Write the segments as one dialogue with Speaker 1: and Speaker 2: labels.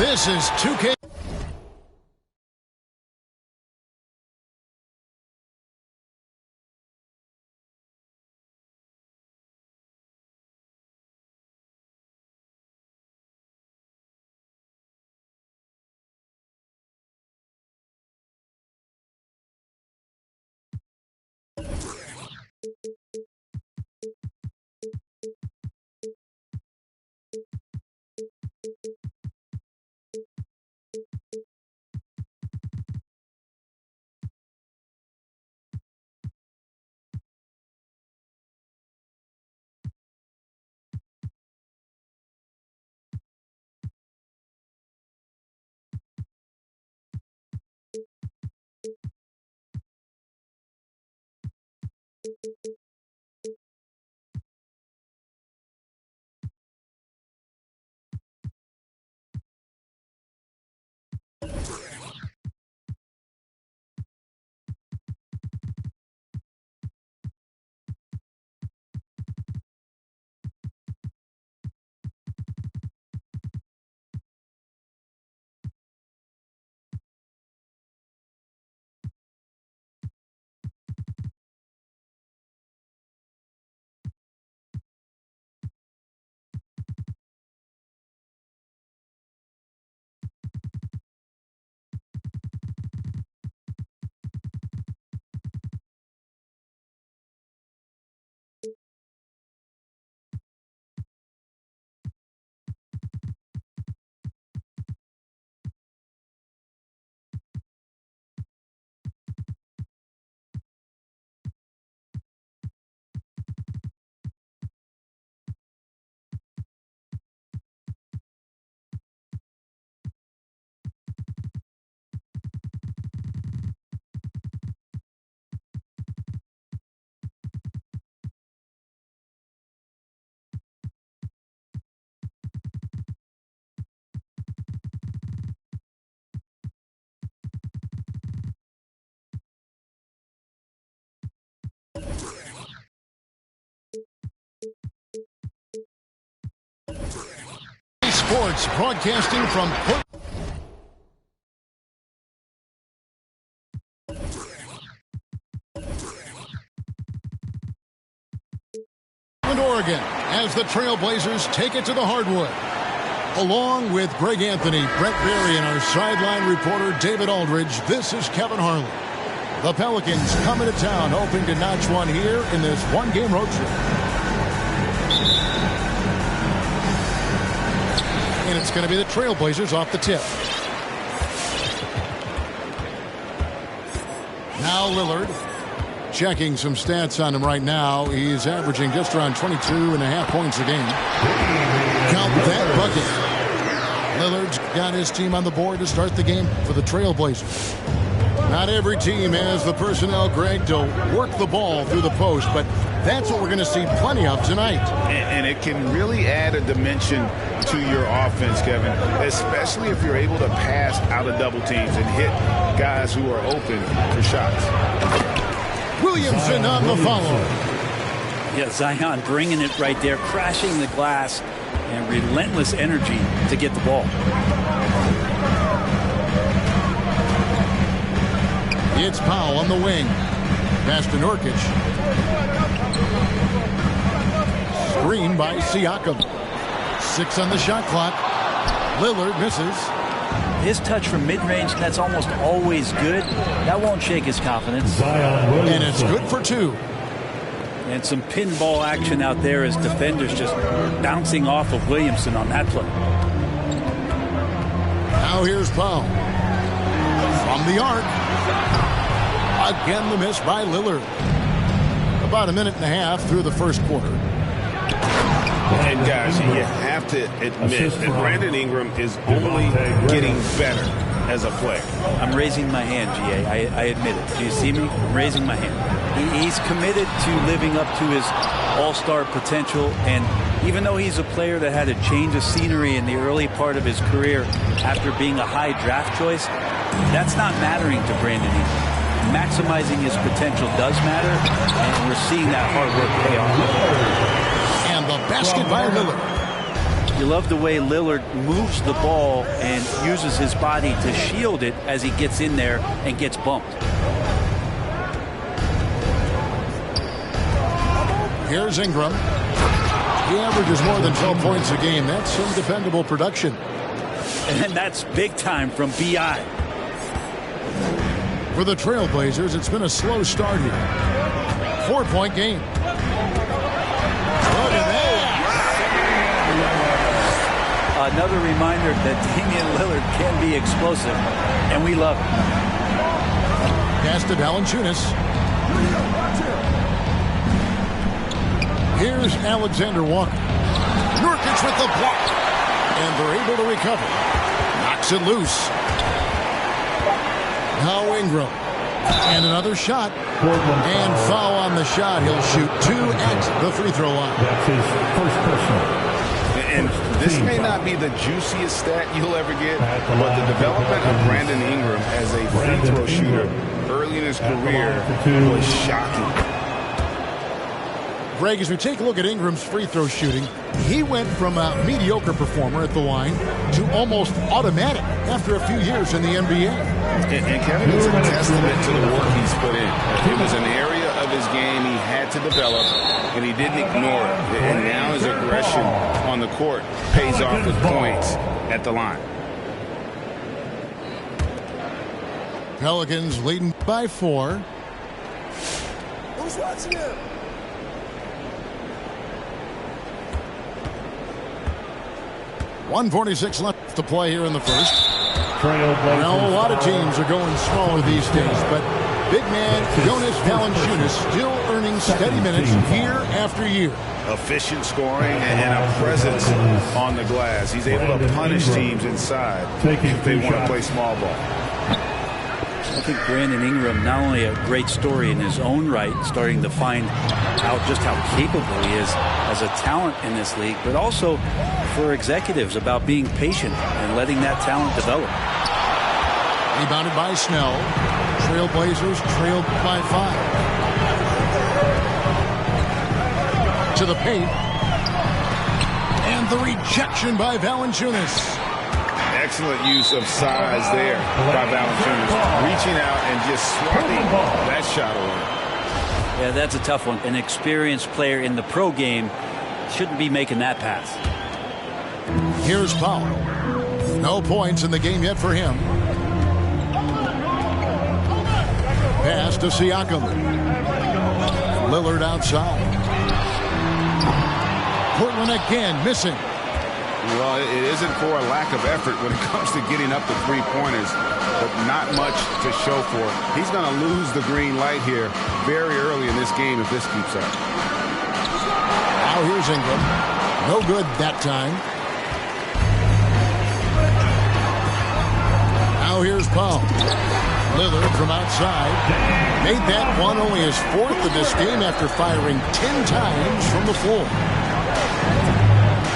Speaker 1: This is 2K. Sports broadcasting from Portland, Oregon, as the Trailblazers take it to the hardwood. Along with Greg Anthony, Brett Berry, and our sideline reporter David Aldridge, this is Kevin Harlan. The Pelicans coming to town, hoping to notch one here in this one-game road trip. And it's going to be the Trailblazers off the tip. Now Lillard checking some stats on him right now. He's averaging just around 22.5 points a game. Count that bucket. Lillard's got his team on the board to start the game for the Trailblazers. Not every team has the personnel, Greg, to work the ball through the post, but that's what we're going to see plenty of tonight.
Speaker 2: And it can really add a dimension to your offense, Kevin, especially if you're able to pass out of double teams and hit guys who are open for shots.
Speaker 1: Williamson on the follow.
Speaker 3: Yeah, Zion bringing it right there, crashing the glass, and relentless energy to get the ball.
Speaker 1: It's Powell on the wing. Pass to Nurkic. Screen by Siakam. 6 on the shot clock. Lillard misses.
Speaker 3: His touch from mid-range, that's almost always good. That won't shake his confidence.
Speaker 1: And it's good for 2.
Speaker 3: And some pinball action out there as defenders just bouncing off of Williamson on that play.
Speaker 1: Now here's Powell. From the arc. Again, the miss by Lillard. About 1.5 minutes through the first quarter.
Speaker 2: And guys, you have to admit that Brandon Ingram is only getting better as a player.
Speaker 3: I'm raising my hand, GA. I admit it. Do you see me? I'm raising my hand. He's committed to living up to his all-star potential, and even though he's a player that had a change of scenery in the early part of his career after being a high draft choice, that's not mattering to Brandon Ingram. Maximizing his potential does matter, and we're seeing that hard work pay off.
Speaker 1: And the basket by Lillard.
Speaker 3: You love the way Lillard moves the ball and uses his body to shield it as he gets in there and gets bumped.
Speaker 1: Here's Ingram. He averages more than 12 points a game. That's some dependable production.
Speaker 3: And that's big time from B.I.
Speaker 1: For the Trailblazers, it's been a slow start here. 4-point game. Look at that.
Speaker 3: Another reminder that Damian Lillard can be explosive, and we love it.
Speaker 1: Pass to Valanciunas. Here's Alexander Walker. Nurkic with the block. And they're able to recover. Knocks it loose. Now Ingram. And another shot. And foul on the shot. He'll shoot 2 at the free throw line.
Speaker 4: That's his first personal.
Speaker 2: And this may not be the juiciest stat you'll ever get, but the development of Brandon Ingram as a free throw shooter early in his career was shocking.
Speaker 1: Greg, as we take a look at Ingram's free throw shooting, he went from a mediocre performer at the line to almost automatic after a few years in the NBA.
Speaker 2: And Kevin, it's a testament to the work he's put in. It was an area of his game he had to develop, and he didn't ignore it. And now his aggression on the court pays off with points at the line.
Speaker 1: Pelicans leading by 4.
Speaker 5: Who's watching him?
Speaker 1: .146 left to play here in the first.
Speaker 4: Trailblazers.
Speaker 1: Well, a lot of teams are going smaller these days, but big man Jonas Valanciunas still earning steady minutes year after year.
Speaker 2: Efficient scoring and a presence on the glass. He's able to punish teams inside if they want to play small ball.
Speaker 3: I think Brandon Ingram, not only a great story in his own right, starting to find out just how capable he is as a talent in this league, but also for executives about being patient and letting that talent develop.
Speaker 1: Rebounded by Snell. Trailblazers trailed by 5. To the paint. And the rejection by Valanciunas.
Speaker 2: Excellent use of size there by Valanciunas. Reaching out and just swatting that shot away.
Speaker 3: Yeah, that's a tough one. An experienced player in the pro game shouldn't be making that pass.
Speaker 1: Here's Powell. No points in the game yet for him. Pass to Siakam. Lillard outside. Portland again missing.
Speaker 2: Well, it isn't for a lack of effort when it comes to getting up to three-pointers, but not much to show for it. He's going to lose the green light here very early in this game if this keeps up.
Speaker 1: Now here's Ingram. No good that time. Now here's Powell. Lillard from outside. Made that one only his 4th of this game after firing 10 times from the floor.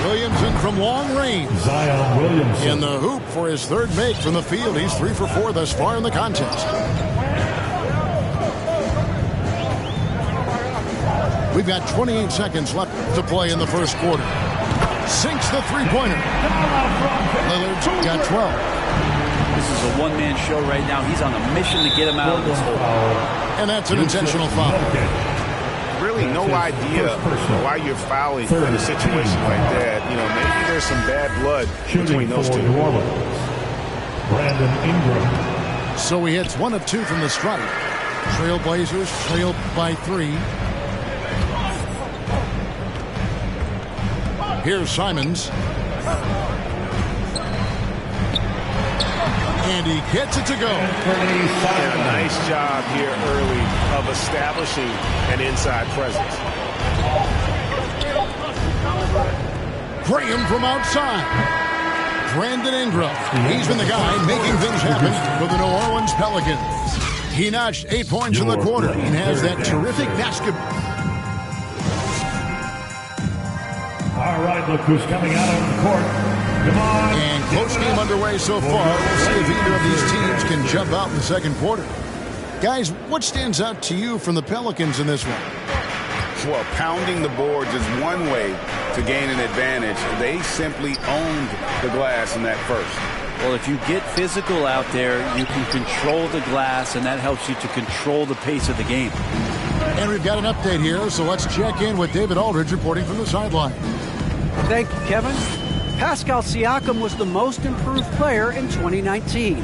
Speaker 1: Williamson from long range.
Speaker 4: Zion Williamson.
Speaker 1: In the hoop for his 3rd make from the field. He's 3 for 4 thus far in the contest. We've got 28 seconds left to play in the first quarter. Sinks the three-pointer. Lillard's got 12.
Speaker 3: This is a one-man show right now. He's on a mission to get him out of this hole.
Speaker 1: And that's an intentional foul.
Speaker 2: Really no idea why you're fouling in a situation like that. You know, maybe there's some bad blood between those two.
Speaker 4: New Orleans. Brandon Ingram.
Speaker 1: So he hits 1 of 2 from the stripe. Trailblazers trailed by 3. Here's Simons. And he gets it to go.
Speaker 5: Yeah, nice job here early of establishing an inside presence.
Speaker 1: Graham from outside. Brandon Ingram. He's been the guy making things happen for the New Orleans Pelicans. He notched 8 points in the quarter and has that terrific basketball.
Speaker 4: All right, look who's coming out on the court. Come on.
Speaker 1: And close game underway so far. We'll see if either of these teams can jump out in the second quarter. Guys, what stands out to you from the Pelicans in this one?
Speaker 2: Well, pounding the boards is one way to gain an advantage. They simply owned the glass in that first.
Speaker 3: Well, if you get physical out there, you can control the glass, and that helps you to control the pace of the game.
Speaker 1: And we've got an update here, so let's check in with David Aldridge reporting from the sideline.
Speaker 6: Thank you, Kevin. Pascal Siakam was the most improved player in 2019.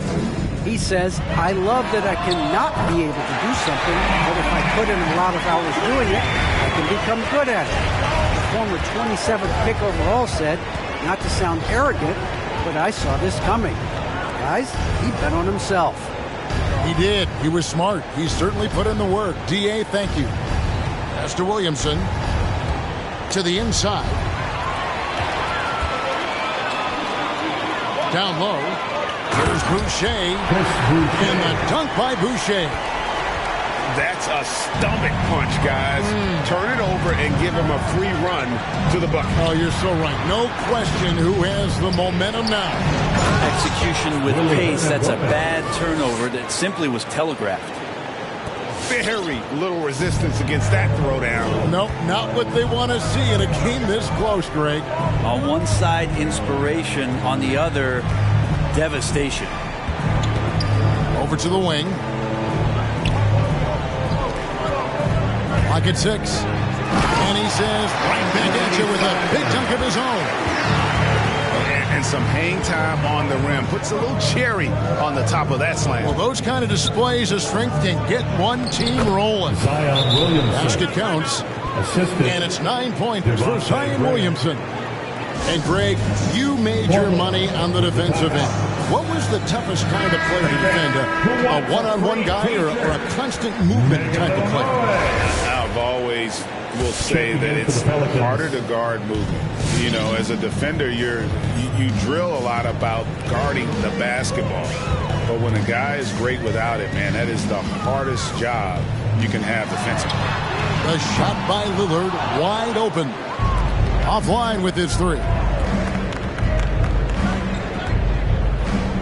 Speaker 6: He says, I love that I cannot be able to do something, but if I put in a lot of hours doing it, I can become good at it. The former 27th pick overall said, not to sound arrogant, but I saw this coming. Guys, he bet on himself.
Speaker 1: He did. He was smart. He certainly put in the work. D.A., thank you. Pass to Williamson. To the inside. Down low. Here's Boucher. And the dunk by Boucher.
Speaker 2: That's a stomach punch, guys. Turn it over and give him a free run to the bucket.
Speaker 1: Oh, you're so right. No question who has the momentum now.
Speaker 3: Execution with pace, that's a bad turnover that simply was telegraphed.
Speaker 2: Very little resistance against that throwdown.
Speaker 1: Nope, not what they want to see in a game this close, Greg.
Speaker 3: On one side, inspiration. On the other, devastation.
Speaker 1: Over to the wing. Pocket 6. And he says, right back at you with a big dunk of his own.
Speaker 2: And some hang time on the rim. Puts a little cherry on the top of that slam.
Speaker 1: Well, those kind of displays of strength can get one team rolling.
Speaker 4: Zion Williamson.
Speaker 1: Basket counts.
Speaker 4: Assisted.
Speaker 1: And it's 9 points for Zion Williamson. And, Greg, you made your money on the defensive end. What was the toughest kind of player to defend? A one-on-one guy or a constant movement type of player?
Speaker 2: I've always will say that it's harder to guard movement. You know, as a defender, you drill a lot about guarding the basketball. But when a guy is great without it, man, that is the hardest job you can have defensively.
Speaker 1: The shot by Lillard, wide open. Offline with his three.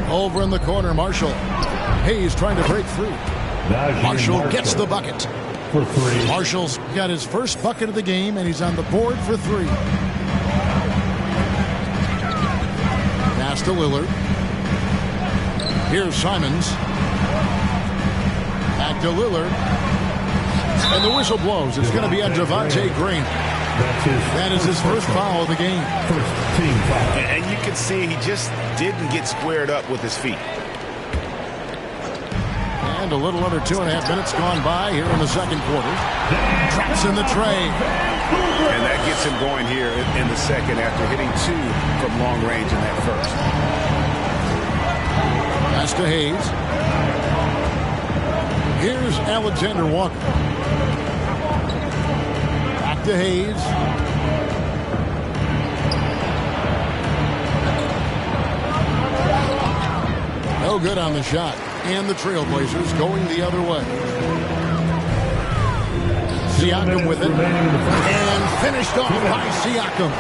Speaker 1: Over in the corner, Marshall. Hayes trying to break through. Marshall gets the bucket.
Speaker 4: For three.
Speaker 1: Marshall's got his first bucket of the game, and he's on the board for three. Pass to Lillard. Here's Simons. Back to Lillard. And the whistle blows. It's going to be on Devontae Green. That is his first foul of the game.
Speaker 4: First team foul.
Speaker 2: And you can see he just didn't get squared up with his feet.
Speaker 1: And a little under 2.5 minutes gone by here in the second quarter. Traps in the tray.
Speaker 2: And that gets him going here in the second after hitting 2 from long range in that first.
Speaker 1: Pass to Hayes. Here's Alexander Walker. Back to Hayes. No good on the shot. And the Trailblazers going the other way. Siakam with it. And finished off by Siakam.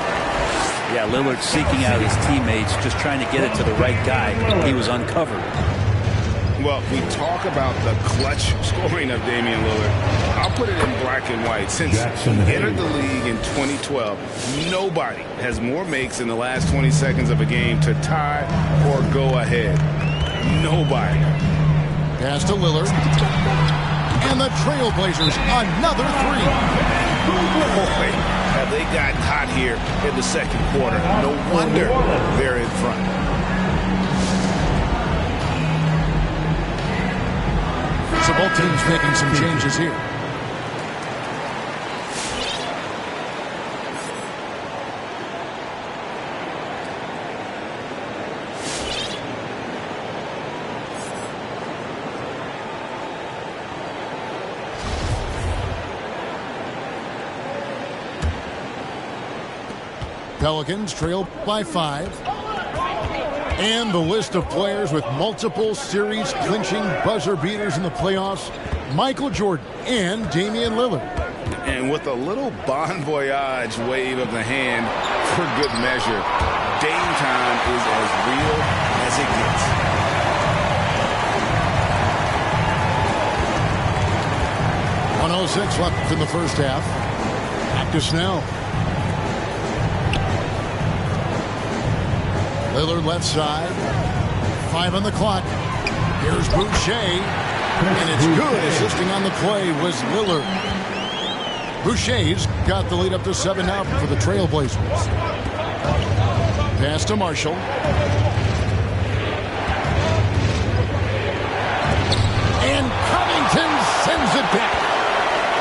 Speaker 3: Yeah, Lillard seeking out his teammates, just trying to get it to the right guy. He was uncovered.
Speaker 2: Well, we talk about the clutch scoring of Damian Lillard. I'll put it in black and white. Since he entered the league in 2012, nobody has more makes in the last 20 seconds of a game to tie or go ahead. Nobody.
Speaker 1: Pass to Lillard. And the Trailblazers, another three.
Speaker 2: Boy, have they gotten hot here in the second quarter. No wonder they're in front.
Speaker 1: So both teams making some changes here. Pelicans trail by 5. And the list of players with multiple series clinching buzzer beaters in the playoffs: Michael Jordan and Damian Lillard.
Speaker 2: And with a little bon voyage wave of the hand for good measure, Dame time is as real as it gets. .106 left in the first half. Back to Snell.
Speaker 1: Lillard left side. 5 on the clock. Here's Boucher. And it's good. Assisting on the play was Lillard. Boucher's got the lead up to 7 now for the Trailblazers. Pass to Marshall. And Covington sends it back.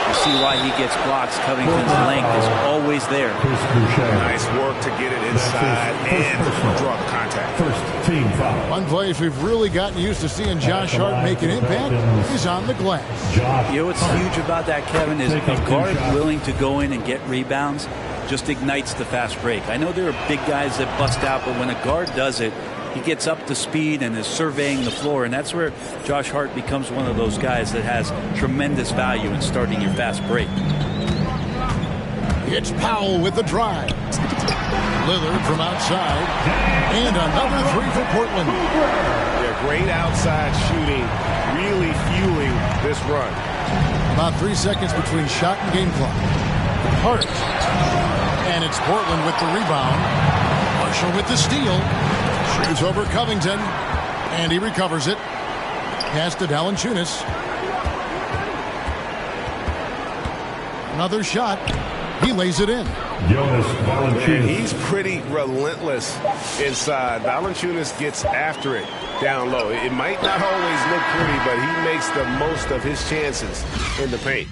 Speaker 3: You see why he gets blocks. Covington's length is always there.
Speaker 5: Nice work to get it inside and draw the contact.
Speaker 4: First team foul.
Speaker 1: One place we've really gotten used to seeing Josh Hart make an impact is on the glass.
Speaker 3: You know what's huge about that, Kevin, is a guard willing to go in and get rebounds just ignites the fast break. I know there are big guys that bust out, but when a guard does it, he gets up to speed and is surveying the floor, and that's where Josh Hart becomes one of those guys that has tremendous value in starting your fast break.
Speaker 1: It's Powell with the drive. Lillard from outside. And another 3 for Portland.
Speaker 5: Yeah, great outside shooting, really fueling this run.
Speaker 1: About 3 seconds between shot and game clock. Hart. And it's Portland with the rebound. Marshall with the steal. Shoots over Covington. And he recovers it. Pass to Valanciunas. Another shot. He lays it in.
Speaker 4: Jonas Valanciunas.
Speaker 5: He's pretty relentless inside. Valanciunas gets after it down low. It might not always look pretty, but he makes the most of his chances in the paint.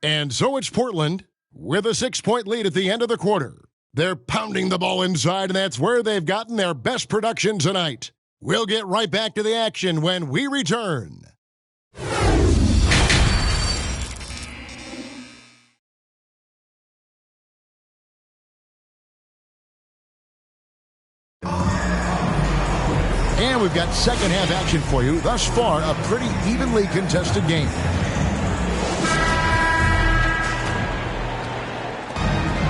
Speaker 1: And so it's Portland with a 6-point lead at the end of the quarter. They're pounding the ball inside, and that's where they've gotten their best production tonight. We'll get right back to the action when we return. And we've got second half action for you. Thus far, a pretty evenly contested game.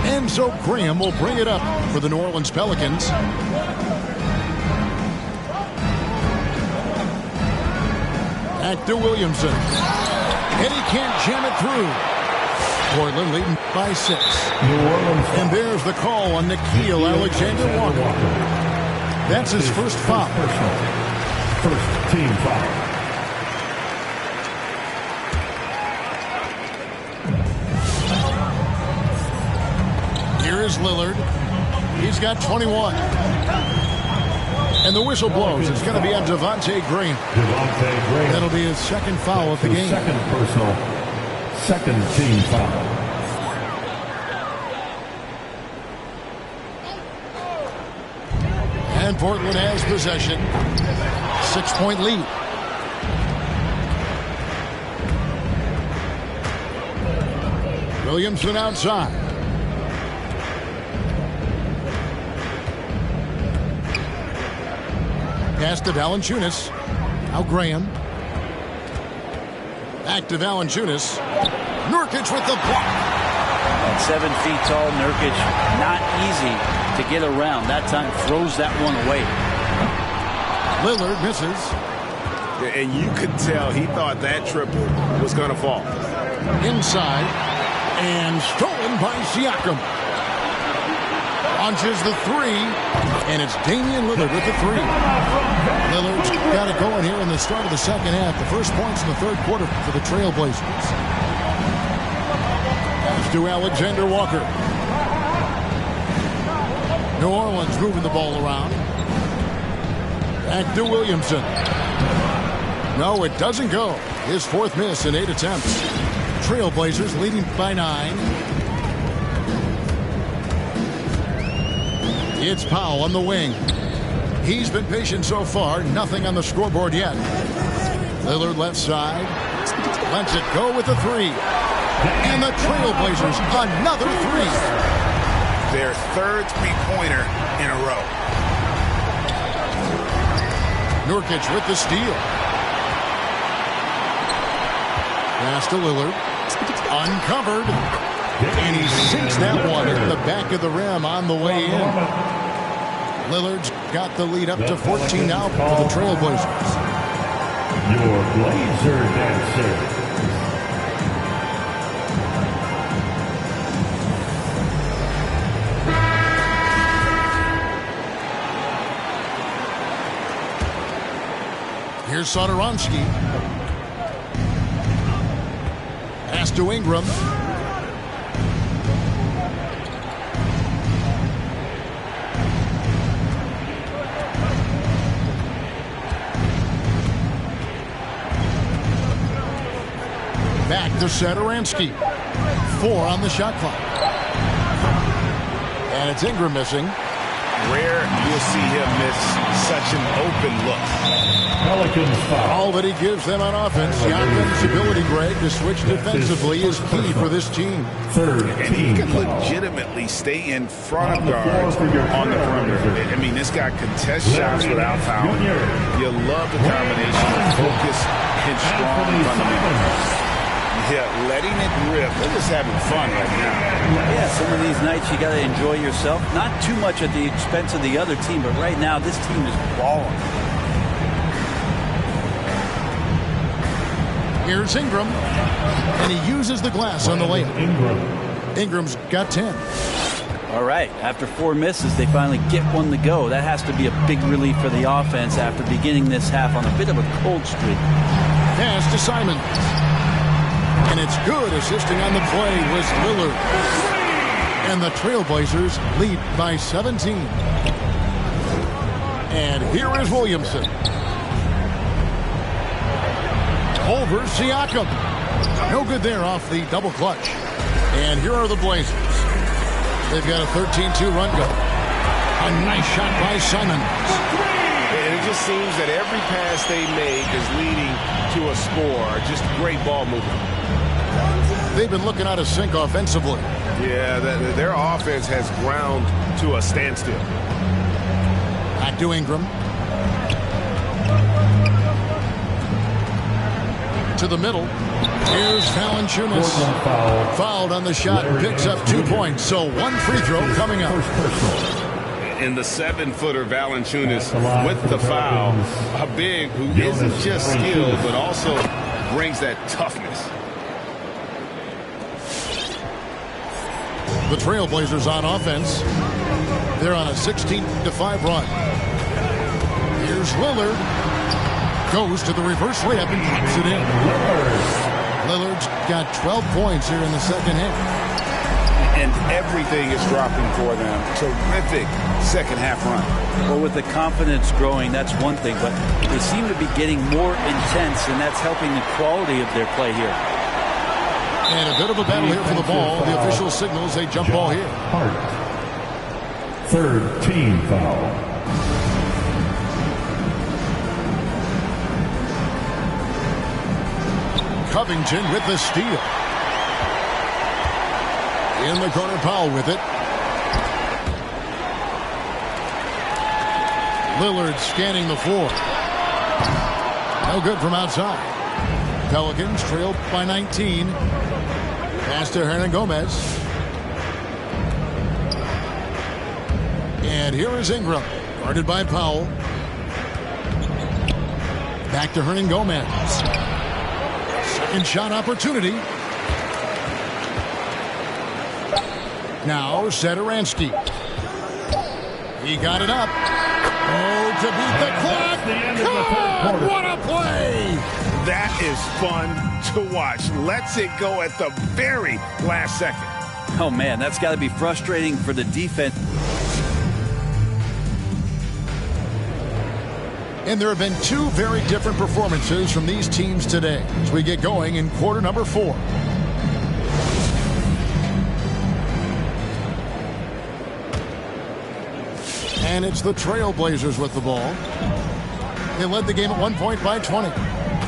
Speaker 1: Enzo Graham will bring it up for the New Orleans Pelicans. Back to Williamson. And he can't jam it through. Portland leading by 6. And there's the call on Nickeil Alexander-Walker. That's his first foul.
Speaker 4: First team foul.
Speaker 1: Here is Lillard. He's got 21. And the whistle blows. It's going to be on Devontae Graham. That'll be his second foul of the game.
Speaker 4: Second personal. Second team foul.
Speaker 1: And Portland has possession. 6-point lead. Williamson outside. Pass to Valanciunas. Now Graham. Back to Valanciunas. Nurkic with the block.
Speaker 3: At 7 feet tall, Nurkic, not easy to get around. That time throws that one away.
Speaker 1: Lillard misses.
Speaker 5: And you could tell he thought that triple was going to fall.
Speaker 1: Inside. And stolen by Siakam. Launches the 3. And it's Damian Lillard with the 3. Lillard's got it going here in the start of the second half. The first points in the third quarter for the Trailblazers. Pass to Alexander-Walker. New Orleans moving the ball around. Back to Williamson. No, it doesn't go. His fourth miss in 8 attempts. Trailblazers leading by 9. It's Powell on the wing. He's been patient so far. Nothing on the scoreboard yet. Lillard left side. Lets it go with the 3. And the Trailblazers another 3.
Speaker 2: Their third three-pointer in a row.
Speaker 1: Nurkic with the steal. Pass to Lillard. Uncovered. And he sinks that one in the back of the rim on the way in. Lillard's got the lead up to 14 now for the Trailblazers.
Speaker 4: Your Blazer dancer.
Speaker 1: Here's Satoransky. Pass to Ingram. Back to Satoransky. 4 on the shot clock. And it's Ingram missing.
Speaker 2: Rare you'll see him miss such an open look.
Speaker 4: Pelicans foul.
Speaker 1: All that he gives them on offense. Siakam's ability, Greg, to switch defensively is key for this team.
Speaker 4: Third
Speaker 2: And he
Speaker 4: team
Speaker 2: can
Speaker 4: foul.
Speaker 2: legitimately stay in front of
Speaker 4: On the floor
Speaker 2: guards
Speaker 4: for your
Speaker 2: on the perimeter.
Speaker 4: perimeter.
Speaker 2: I mean, this guy contests shots without fouling. You love the combination of focus and strong
Speaker 4: Anthony
Speaker 2: fundamentals.
Speaker 4: Simons.
Speaker 2: Yeah, letting it rip. They're just having fun right now.
Speaker 3: Yeah, some of these nights you got to enjoy yourself. Not too much at the expense of the other team, but right now this team is balling.
Speaker 1: Here's Ingram. And he uses the glass on the layup.
Speaker 4: Ingram.
Speaker 1: Ingram's got 10.
Speaker 3: All right, after 4 misses, they finally get one to go. That has to be a big relief for the offense after beginning this half on a bit of a cold streak.
Speaker 1: Pass to Simons. And it's good. Assisting on the play was Lillard. And the Trailblazers lead by 17. And here is Williamson. Over Siakam. No good there off the double clutch. And here are the Blazers. They've got a 13-2 run go. A nice shot by Simons.
Speaker 5: And it just seems that every pass they make is leading to a score. Just great ball movement.
Speaker 1: They've been looking out of sync offensively.
Speaker 5: Yeah, their offense has ground to a standstill.
Speaker 1: Back to Ingram. To the middle. Here's Valanciunas.
Speaker 4: Portland foul.
Speaker 1: Fouled on the shot. Picks up 2 points. So 1 free throw coming up.
Speaker 4: First personal.
Speaker 2: And the 7-footer Valanciunas with the foul. A big who isn't just skilled, but also brings that toughness.
Speaker 1: The Trailblazers on offense. They're on a 16-5 run. Here's Lillard. Goes to the reverse layup and drops it in. Lillard's got 12 points here in the second half.
Speaker 2: And everything is dropping for them. Terrific second half run.
Speaker 3: Well, with the confidence growing, that's one thing, but they seem to be getting more intense, and that's helping the quality of their play here.
Speaker 1: And a bit of a battle here for the ball. The official signals a jump ball here.
Speaker 4: Hart. Third team foul.
Speaker 1: Covington with the steal. In the corner, Powell with it. Lillard scanning the floor. No good from outside. Pelicans trailed by 19. Pass to Hernangomez. And here is Ingram. Guarded by Powell. Back to Hernangomez. Second shot opportunity. Now Satoransky. He got it up. Oh, to beat the clock. God, what a play!
Speaker 5: That is fun to watch. Lets it go at the very last second.
Speaker 3: Oh, man, that's got to be frustrating for the defense.
Speaker 1: And there have been 2 very different performances from these teams today as we get going in quarter number 4. And it's the Trailblazers with the ball. They led the game at 1 point by 20.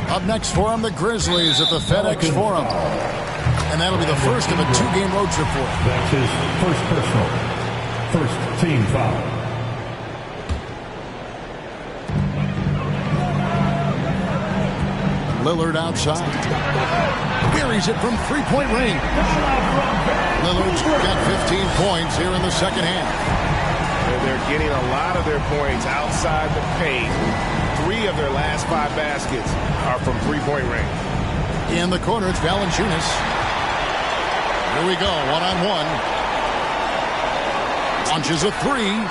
Speaker 1: Up next for them, the Grizzlies at the FedEx Forum. And that'll be the first of a 2-game road trip for them.
Speaker 4: That's his first personal. First team foul.
Speaker 1: Lillard outside. Buries it from 3-point range. Lillard's got 15 points here in the second half.
Speaker 5: They're getting a lot of their points outside the paint. 3 of their last 5 baskets are from 3-point range.
Speaker 1: In the corner, it's Valanciunas. Here we go, one-on-one. Launches a 3.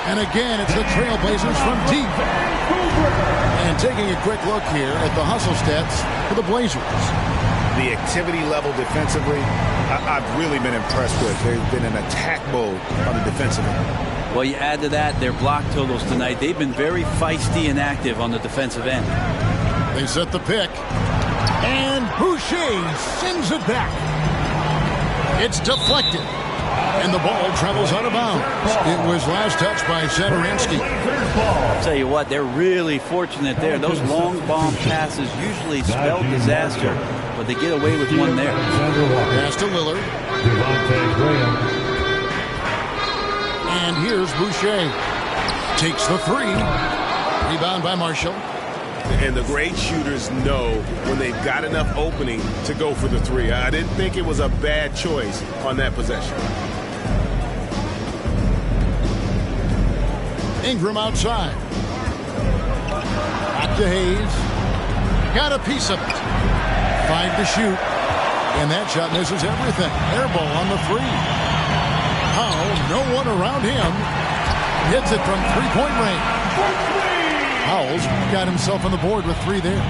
Speaker 1: And again, it's the Trailblazers from deep. And taking a quick look here at the hustle stats for the Blazers.
Speaker 2: The activity level defensively, I've really been impressed with. They've been in attack mode on the defensive end.
Speaker 3: Well, you add to that their block totals tonight. They've been very feisty and active on the defensive end.
Speaker 1: They set the pick. And Boucher sends it back. It's deflected. And the ball travels out of bounds. It was last touched by Satoransky.
Speaker 3: I'll tell you what, they're really fortunate there. Those long bomb passes usually spell disaster, but they get away with one there.
Speaker 1: Pass to Lillard. And here's Boucher. Takes the three. Rebound by Marshall.
Speaker 5: And the great shooters know when they've got enough opening to go for the three. I didn't think it was a bad choice on that possession.
Speaker 1: Ingram outside. Back to Hayes. Got a piece of it. 5 to shoot. And that shot misses everything. Air ball on the three. Powell, no one around him. Hits it from three-point range. Powell's got himself on the board with 3 there.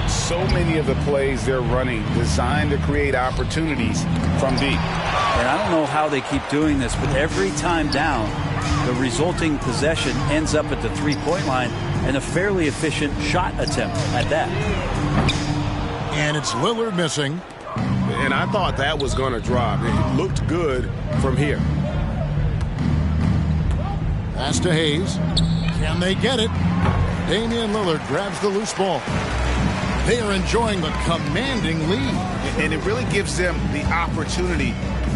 Speaker 2: So many of the plays they're running designed to create opportunities from deep.
Speaker 3: And I don't know how they keep doing this, but every time down, the resulting possession ends up at the three-point line and a fairly efficient shot attempt at that.
Speaker 1: And it's Lillard missing.
Speaker 5: And I thought that was going to drop. It looked good from here.
Speaker 1: Pass to Hayes. Can they get it? Damian Lillard grabs the loose ball. They are enjoying the commanding lead.
Speaker 2: And it really gives them the opportunity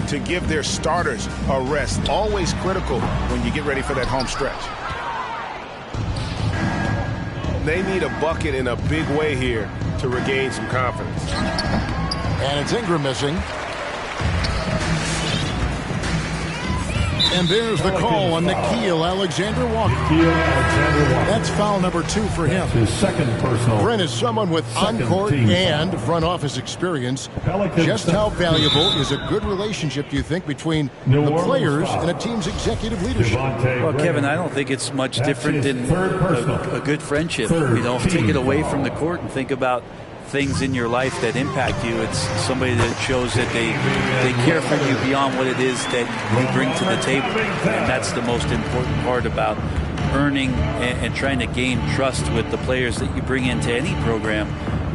Speaker 2: to give their starters a rest. Always critical when you get ready for that home stretch.
Speaker 5: They need a bucket in a big way here to regain some confidence.
Speaker 1: And it's Ingram missing. And there's the call on Nickeil Alexander-Walker. That's foul number 2 for him.
Speaker 4: His second personal.
Speaker 1: Brent, is someone with on-court and front office experience. Just how valuable is a good relationship, do you think, between the players and a team's executive leadership?
Speaker 3: Well, Kevin, I don't think it's much different than a good friendship. Take it away from the court and think about things in your life that impact you. It's somebody that shows that they care for you beyond what it is that you bring to the table. And that's the most important part about earning and trying to gain trust with the players that you bring into any program,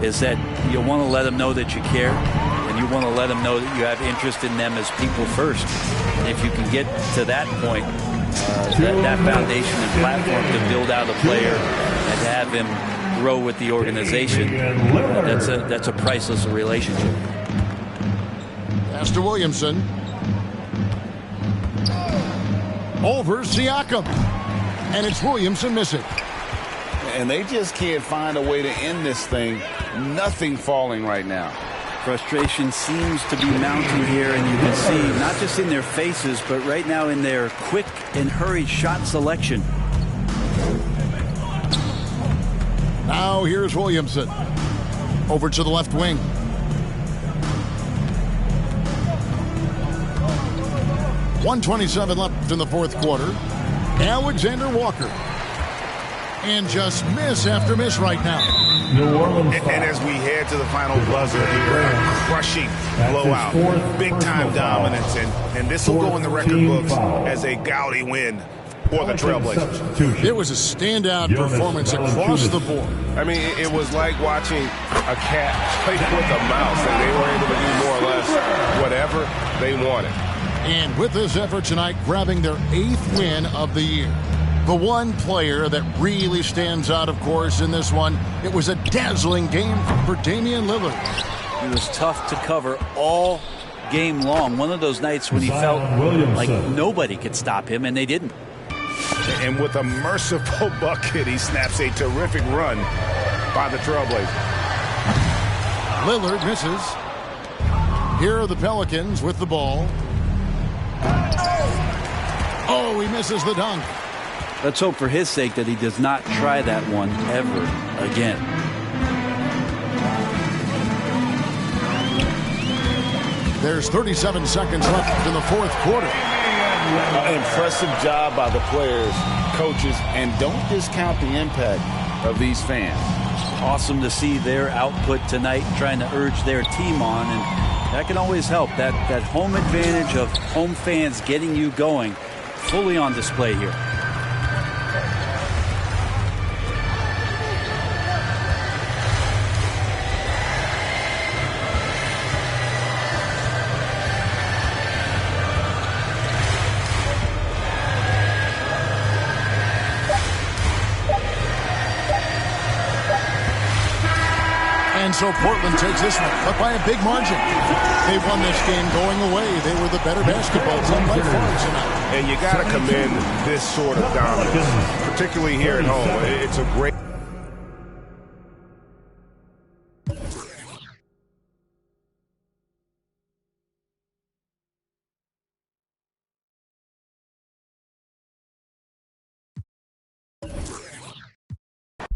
Speaker 3: is that you want to let them know that you care, and you want to let them know that you have interest in them as people first. And if you can get to that point, that foundation and platform to build out a player and to have him grow with the organization, that's a priceless relationship.
Speaker 1: Pass to Williamson. Over Siakam. And it's Williamson missing.
Speaker 2: And they just can't find a way to end this thing. Nothing falling right now.
Speaker 3: Frustration seems to be mounting here, and you can see not just in their faces, but right now in their quick and hurried shot selection.
Speaker 1: Now here's Williamson. Over to the left wing. .127 left in the fourth quarter. Alexander Walker. And just miss after miss right now.
Speaker 4: New Orleans.
Speaker 2: And as we head to the final buzzer here, a crushing blowout. Big-time dominance. And this will go in the record books as a gaudy win for the Trailblazers.
Speaker 1: It was a standout performance across the board.
Speaker 5: I mean, it was like watching a cat play with a mouse, and they were able to do more or less whatever they wanted.
Speaker 1: And with this effort tonight, grabbing their 8th win of the year. The one player that really stands out, of course, in this one, it was a dazzling game for Damian Lillard.
Speaker 3: He was tough to cover all game long. One of those nights when he felt like nobody could stop him, and they didn't.
Speaker 2: And with a merciful bucket, he snaps a terrific run by the Trailblazers.
Speaker 1: Lillard misses. Here are the Pelicans with the ball. Oh, he misses the dunk.
Speaker 3: Let's hope for his sake that he does not try that one ever again.
Speaker 1: There's 37 seconds left in the fourth quarter.
Speaker 2: Impressive job by the players, coaches, and don't discount the impact of these fans.
Speaker 3: Awesome to see their output tonight, trying to urge their team on, and that can always help. That home advantage of home fans getting you going, fully on display here.
Speaker 1: And so Portland takes this one, but by a big margin. They won this game going away. They were the better basketball team by far tonight.
Speaker 5: And you got to commend this sort of dominance, particularly here at home. It's a great...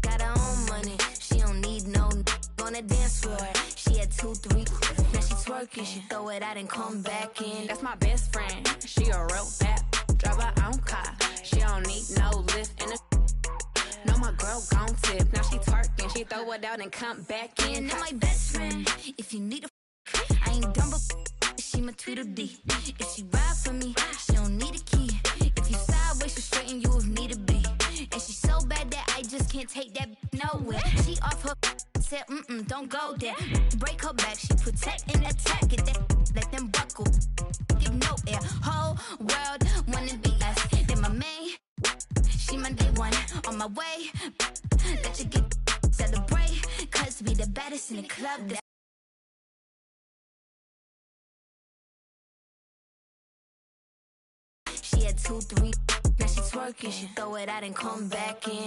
Speaker 7: Got her own money, she don't need no on the dance floor. She had 2, 3, now she twerking. She throw it out and come back in.
Speaker 8: That's my best friend. She a real bad, drive her own car. She don't need no lift in the. No, my girl gon' tip. Now she twerking, she throw it out and come back in.
Speaker 7: Now my best friend, if you need a, I ain't dumb, but she my Tweedledee. If she ride for me, she don't need a key. If you sideways, she straighten you if need to be. And she's so bad that I just can't take that nowhere. She off her, said, don't go there. Break her back, she protect and attack. Get that, let them buckle. Give no air. Whole world wanna be us. Then my main, she my day one. On my way, let you get celebrate. Cause we the baddest in the club. She had 2, 3, now she twerking. She throw it out and come back in.